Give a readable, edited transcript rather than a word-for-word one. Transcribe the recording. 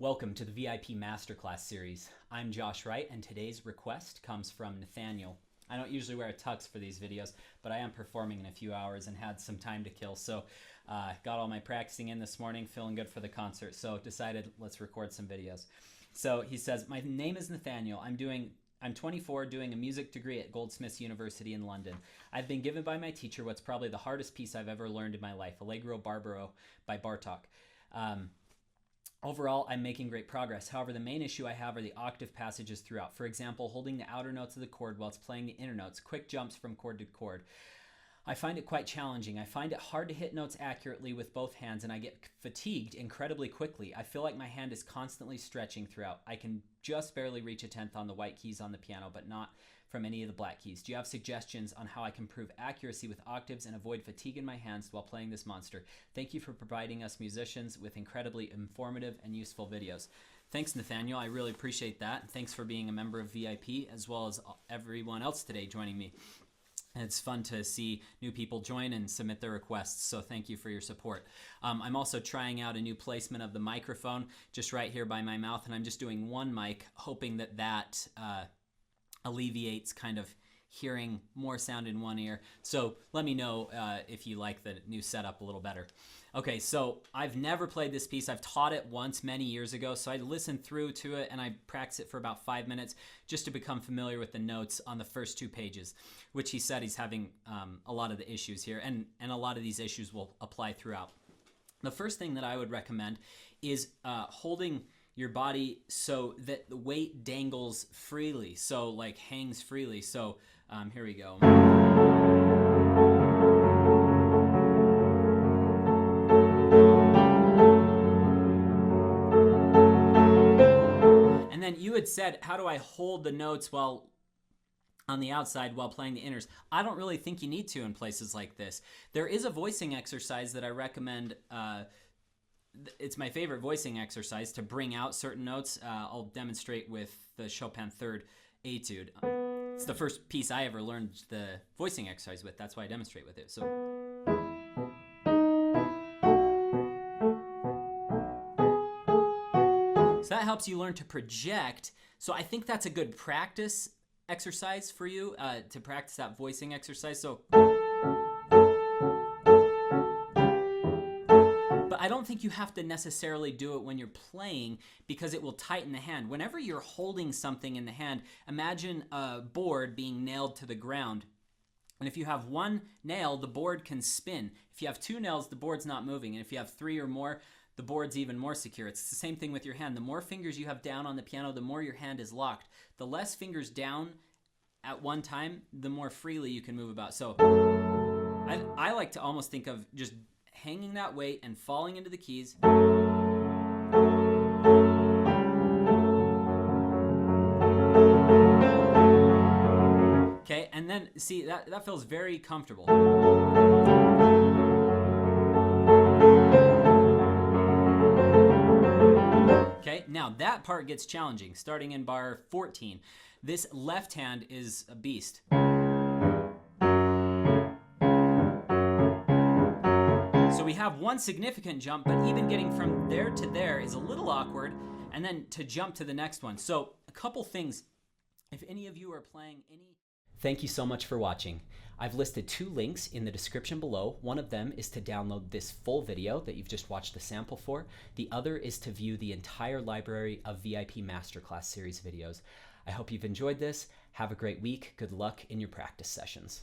Welcome to the VIP MasterClass series. I'm Josh Wright, and today's request comes from Nathaniel. I don't usually wear a tux for these videos, but I am performing in a few hours and had some time to kill, so got all my practicing in this morning, feeling good for the concert, so decided let's record some videos. So he says, my name is Nathaniel. I'm 24, doing a music degree at Goldsmiths University in London. I've been given by my teacher what's probably the hardest piece I've ever learned in my life, Allegro Barbaro by Bartók. Overall, I'm making great progress. However, the main issue I have are the octave passages throughout. For example, holding the outer notes of the chord while it's playing the inner notes, quick jumps from chord to chord. I find it quite challenging. I find it hard to hit notes accurately with both hands, and I get fatigued incredibly quickly. I feel like my hand is constantly stretching throughout. I can just barely reach a tenth on the white keys on the piano, but not from any of the black keys. Do you have suggestions on how I can improve accuracy with octaves and avoid fatigue in my hands while playing this monster? Thank you for providing us musicians with incredibly informative and useful videos. Thanks, Nathaniel. I really appreciate that. Thanks for being a member of VIP, as well as everyone else today joining me. It's fun to see new people join and submit their requests, so thank you for your support. I'm also trying out a new placement of the microphone just right here by my mouth, and I'm just doing one mic, hoping that alleviates kind of hearing more sound in one ear. So let me know if you like the new setup a little better. Okay, so I've never played this piece. I've taught it once many years ago, so I listened through to it and I practiced it for about 5 minutes just to become familiar with the notes on the first 2 pages, which he said he's having a lot of the issues here, and a lot of these issues will apply throughout. The first thing that I would recommend is holding your body so that the weight dangles freely, so like hangs freely. So here we go. And then you had said, how do I hold the notes while on the outside while playing the inners? I don't really think you need to in places like this. There is a voicing exercise that I recommend. It's my favorite voicing exercise to bring out certain notes. I'll demonstrate with the Chopin Third Etude. It's the first piece I ever learned the voicing exercise with. That's why I demonstrate with it. So that helps you learn to project. So I think that's a good practice exercise for you to practice that voicing exercise. So I don't think you have to necessarily do it when you're playing because it will tighten the hand. Whenever you're holding something in the hand, imagine a board being nailed to the ground. And if you have one nail, the board can spin. If you have 2 nails, the board's not moving. And if you have 3 or more, the board's even more secure. It's the same thing with your hand. The more fingers you have down on the piano, the more your hand is locked. The less fingers down at one time, the more freely you can move about. So I like to almost think of just hanging that weight and falling into the keys. Okay, and then see, that feels very comfortable. Okay, now that part gets challenging, starting in bar 14. This left hand is a beast. So we have one significant jump, but even getting from there to there is a little awkward, and then to jump to the next one. So a couple things, if any of you are playing any... Thank you so much for watching. I've listed 2 links in the description below. One of them is to download this full video that you've just watched the sample for. The other is to view the entire library of VIP Masterclass series videos. I hope you've enjoyed this. Have a great week. Good luck in your practice sessions.